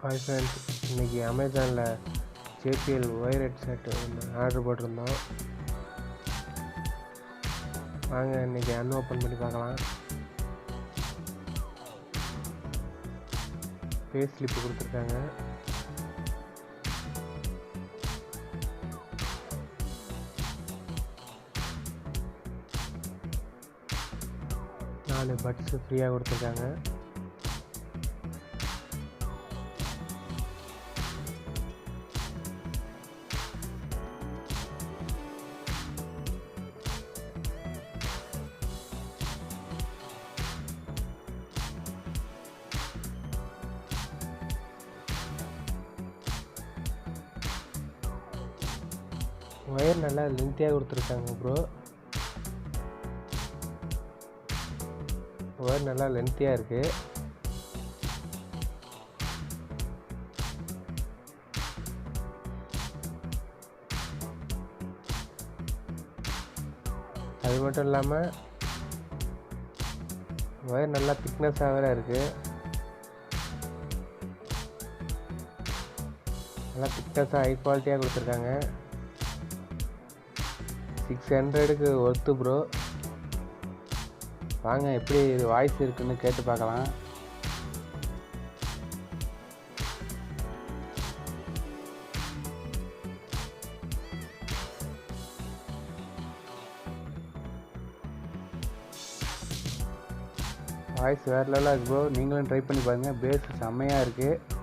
Hi friends, இன்றைக்கி அமேசானில் JBL wire headset ஒன்று ஆர்டர் போட்டிருந்தோம். வாங்க இன்றைக்கி அன்ஓப்பன் பண்ணி பார்க்கலாம். ஃபேஸ் ஸ்லிப்பு கொடுத்துருக்காங்க. நாலு பட்ஸு ஃப்ரீயாக கொடுத்துருக்காங்க. ஒயர் நல்லா லென்த்தியாக கொடுத்துருக்காங்க ப்ரோ. ஒயர் நல்லா லென்த்தியாக இருக்குது. அது மட்டும் இல்லாமல் ஒயர் நல்லா திக்னஸாக வேறு இருக்குது. நல்லா திக்னஸாக ஹை குவாலிட்டியாக கொடுத்துருக்காங்க. 600க்கு ஒர்த்து ப்ரோ. வாங்க எப்படி இது வாய்ஸ் இருக்குன்னு கேட்டு பார்க்கலாம். வாய்ஸ் வேறு லெவலாக இருக்குது ப்ரோ. நீங்களும் ட்ரை பண்ணி பாருங்கள். பேஸ் செம்மையாக இருக்குது.